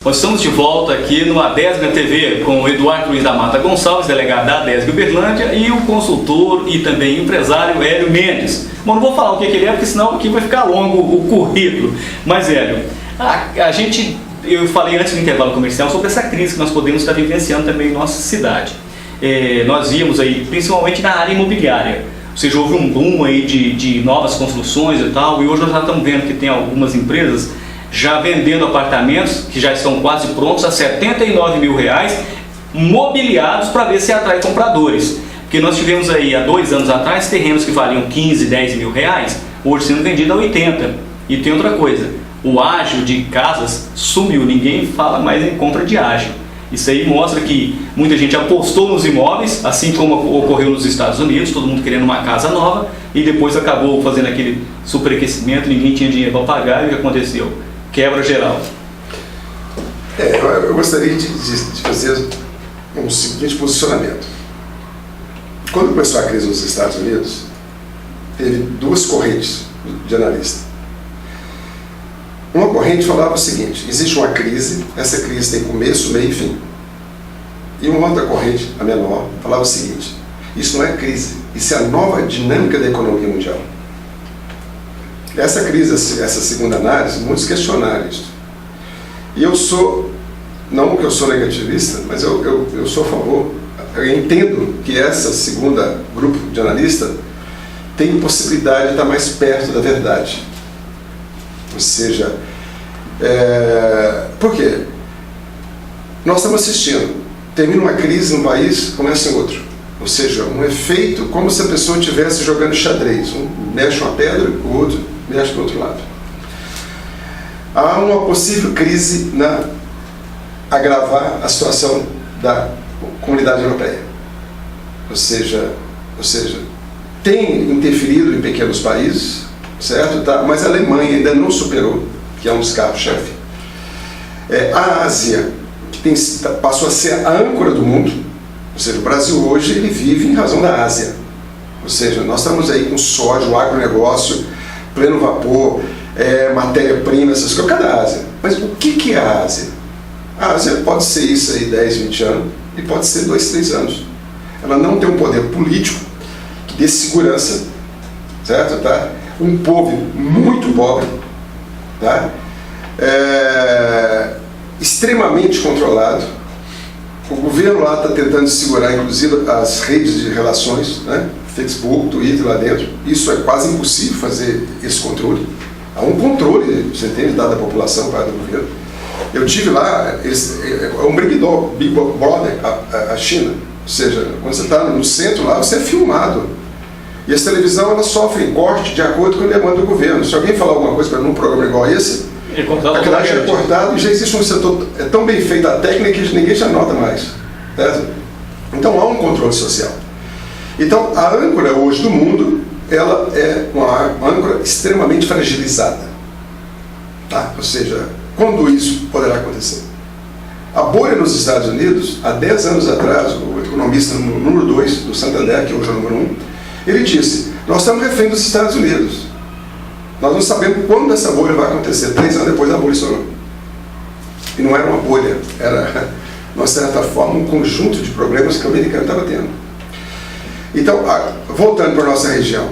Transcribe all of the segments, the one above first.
Nós estamos de volta aqui no ADESG TV com o Eduardo Luiz da Mata Gonçalves, delegado da ADESG Uberlândia, e o consultor e também empresário Hélio Mendes. Bom, não vou falar o que ele é, porque senão aqui vai ficar longo o currículo. Mas, Hélio, eu falei antes do intervalo comercial sobre essa crise que nós podemos estar vivenciando também em nossa cidade. Nós vimos aí, principalmente na área imobiliária, ou seja, houve um boom aí de novas construções e tal, e hoje nós já estamos vendo que tem algumas empresas já vendendo apartamentos que já estão quase prontos a R$79 mil, mobiliados para ver se atrai compradores. Porque nós tivemos aí há 2 anos atrás terrenos que valiam 15, 10 mil reais, hoje sendo vendido a 80. E tem outra coisa, o ágio de casas sumiu, ninguém fala mais em compra de ágio. Isso aí mostra que muita gente apostou nos imóveis, assim como ocorreu nos Estados Unidos, todo mundo querendo uma casa nova, e depois acabou fazendo aquele superaquecimento, ninguém tinha dinheiro para pagar, e o que aconteceu? Quebra geral. Eu gostaria de fazer um seguinte posicionamento. Quando começou a crise nos Estados Unidos, teve 2 correntes de analista. Uma corrente falava o seguinte: existe uma crise, essa crise tem começo, meio e fim. E uma outra corrente, a menor, falava o seguinte: isso não é crise, isso é a nova dinâmica da economia mundial. Essa crise, essa segunda análise, muitos questionaram isso. E eu sou, não que eu sou negativista, mas eu sou a favor. Eu entendo que essa segunda grupo de analista tem possibilidade de estar mais perto da verdade. Ou seja, por quê? Nós estamos assistindo, termina uma crise num país, começa em outro. Ou seja, um efeito como se a pessoa estivesse jogando xadrez. Um mexe uma pedra, o outro mexe do outro lado. Há uma possível crise na agravar a situação da comunidade europeia. Ou seja, tem interferido em pequenos países, certo? Tá? Mas a Alemanha ainda não superou, que é um dos carros-chefe. A Ásia, que passou a ser a âncora do mundo, ou seja, o Brasil hoje ele vive em razão da Ásia. Ou seja, nós estamos aí com soja, o agronegócio, pleno vapor, matéria-prima, essas coisas, cada Ásia. Mas o que é a Ásia? A Ásia pode ser isso aí 10, 20 anos e pode ser 2, 3 anos. Ela não tem um poder político que dê segurança, certo? Tá? Um povo muito pobre, tá? Extremamente controlado. O governo lá está tentando segurar, inclusive, as redes de relações, né? Facebook, Twitter lá dentro. Isso é quase impossível fazer esse controle. Há um controle, você entende, dado à população, para o governo. Eu tive lá, é um Big Brother, a China. Ou seja, quando você está no centro lá, você é filmado. E a televisão, ela sofre corte de acordo com a demanda do governo. Se alguém falar alguma coisa num programa igual esse, aquilo já é cortado e já existe um setor, é tão bem feita a técnica que ninguém já nota mais. Certo? Então há um controle social. Então a âncora hoje do mundo, ela é uma âncora extremamente fragilizada. Tá? Ou seja, quando isso poderá acontecer? A bolha nos Estados Unidos, há 10 anos atrás, o economista número 2 do Santander, que hoje é o número 1, ele disse: nós estamos refém dos Estados Unidos. Nós não sabemos quando essa bolha vai acontecer. 3 anos depois a bolha estourou. E não era uma bolha, era, de uma certa forma, um conjunto de problemas que o americano estava tendo. Então, voltando para a nossa região,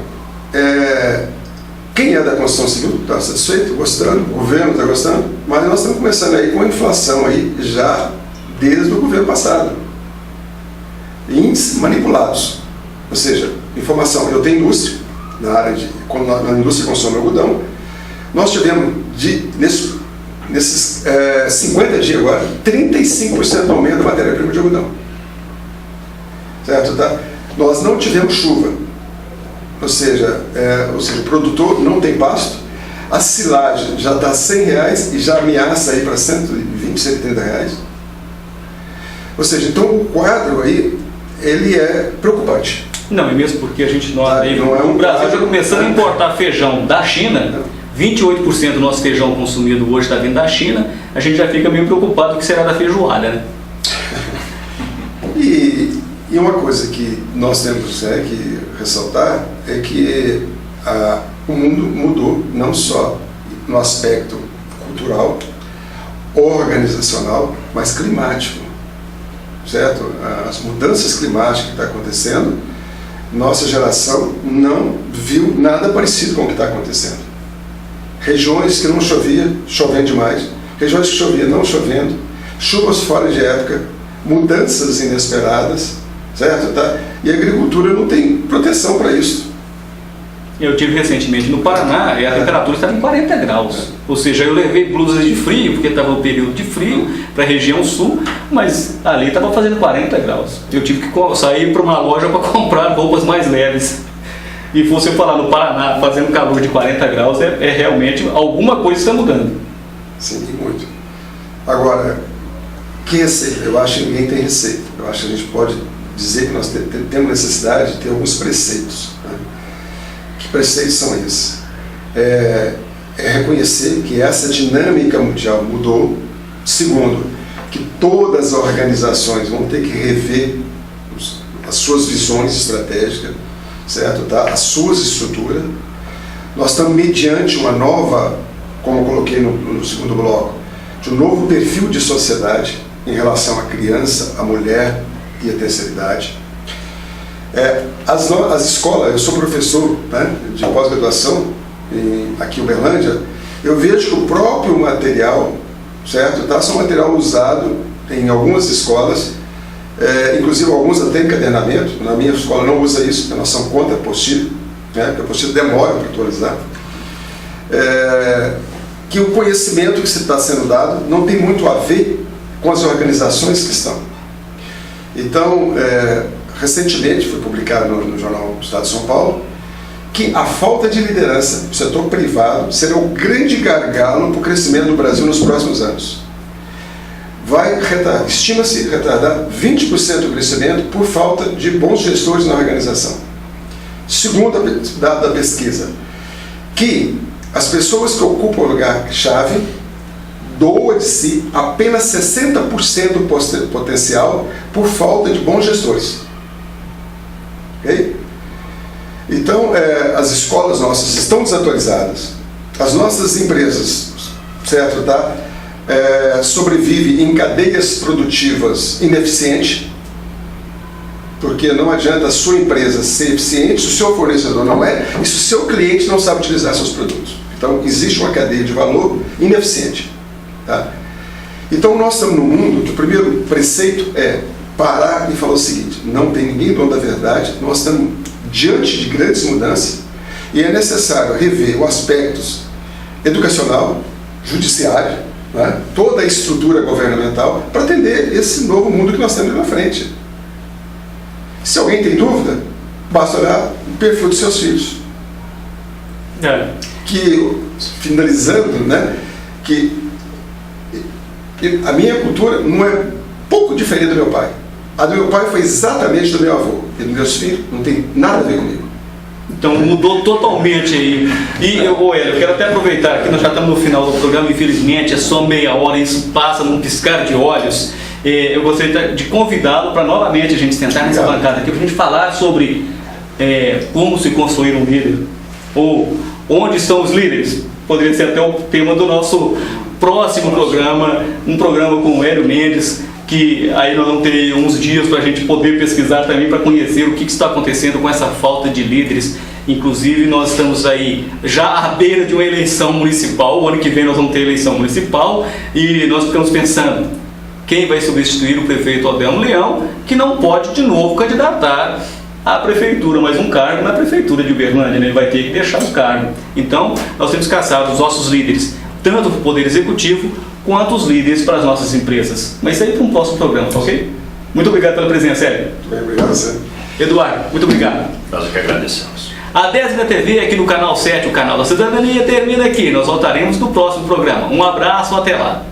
quem é da construção civil está satisfeito, gostando, o governo está gostando, mas nós estamos começando aí com a inflação aí já desde o governo passado. Índices manipulados. Ou seja, informação, eu tenho indústria, na área na indústria consome algodão, nós tivemos, nesses 50 dias agora, 35% de aumento da matéria-prima de algodão. Certo? Tá? Nós não tivemos chuva, ou seja, o produtor não tem pasto, a silagem já está R$100 e já ameaça ir para R$120, R$130. Ou seja, então o quadro aí, ele é preocupante. Não, e mesmo porque a gente, o Brasil já começando a importar feijão da China, 28% do nosso feijão consumido hoje está vindo da China, a gente já fica meio preocupado com o que será da feijoada, né? E uma coisa que nós temos que ressaltar é que o mundo mudou, não só no aspecto cultural, organizacional, mas climático, certo? As mudanças climáticas que estão acontecendo, nossa geração não viu nada parecido com o que está acontecendo. Regiões que não chovia, chovendo demais. Regiões que chovia, não chovendo. Chuvas fora de época. Mudanças inesperadas, certo? Tá? E a agricultura não tem proteção para isso. Eu tive recentemente no Paraná e a temperatura estava em 40 graus. Ou seja, eu levei blusas de frio, porque estava o período de frio para a região sul, mas ali estava fazendo 40 graus. Eu tive que sair para uma loja para comprar roupas mais leves. E você falar no Paraná fazendo calor de 40 graus, é realmente alguma coisa está mudando. Sim, muito. Agora, que receita? Eu acho que ninguém tem receita. Eu acho que a gente pode dizer que nós temos necessidade de ter alguns preceitos. Né? Que preceitos são esses? É reconhecer que essa dinâmica mundial mudou. Segundo, que todas as organizações vão ter que rever as suas visões estratégicas, certo? Tá? As suas estruturas. Nós estamos mediante uma nova, como eu coloquei no segundo bloco, de um novo perfil de sociedade em relação à criança, à mulher e à terceira idade. As escolas, eu sou professor, né, de pós-graduação aqui em Uberlândia, eu vejo que o próprio material, certo, tá, são material usado em algumas escolas, inclusive alguns até encadernamento. Na minha escola não usa isso, porque nós somos contra a apostila, né, porque a apostila demora para atualizar. Que o conhecimento que está sendo dado não tem muito a ver com as organizações que estão. Então, recentemente foi publicado no Jornal do Estado de São Paulo que a falta de liderança do setor privado será o grande gargalo para o crescimento do Brasil nos próximos anos. Estima-se retardar 20% do crescimento por falta de bons gestores na organização. Segundo dado da pesquisa, que as pessoas que ocupam o lugar-chave doam de si apenas 60% do potencial por falta de bons gestores. Okay? Então, as escolas nossas estão desatualizadas. As nossas empresas, certo, tá? Sobrevivem em cadeias produtivas ineficientes, porque não adianta a sua empresa ser eficiente se o seu fornecedor não é e se o seu cliente não sabe utilizar seus produtos. Então, existe uma cadeia de valor ineficiente. Tá? Então, nós estamos num mundo que o primeiro preceito é parar e falar o seguinte: não tem ninguém dono da verdade, nós estamos diante de grandes mudanças e é necessário rever os aspectos educacional, judiciário, né? Toda a estrutura governamental para atender esse novo mundo que nós temos na frente. Se alguém tem dúvida, basta olhar o perfil dos seus filhos. Que, finalizando, né, que a minha cultura não é pouco diferente do meu pai. A do meu pai foi exatamente do meu avô. E dos meus filhos não tem nada a ver comigo. Então mudou totalmente aí. E eu quero até aproveitar que nós já estamos no final do programa, infelizmente é só meia hora, isso passa num piscar de olhos. Eu gostaria de convidá-lo para novamente a gente sentar nessa bancada aqui, para a gente falar sobre como se construir um líder, ou onde estão os líderes. Poderia ser até o tema do nosso próximo programa, um programa com o Hélio Mendes, que aí nós vamos ter uns dias para a gente poder pesquisar também, para conhecer o que está acontecendo com essa falta de líderes. Inclusive nós estamos aí já à beira de uma eleição municipal, o ano que vem nós vamos ter eleição municipal, e nós ficamos pensando, quem vai substituir o prefeito Adelmo Leão, que não pode de novo candidatar à prefeitura, mas um cargo na prefeitura de Uberlândia, né? Ele vai ter que deixar o cargo. Então nós temos que caçar os nossos líderes, tanto para o Poder Executivo, quanto os líderes para as nossas empresas. Mas isso aí para um próximo programa, tá ok? Muito obrigado pela presença, Hélio. Obrigado a você. Eduardo, muito obrigado. Nós que agradecemos. A Desga TV aqui no canal 7, o canal da cidadania, termina aqui. Nós voltaremos no próximo programa. Um abraço, até lá.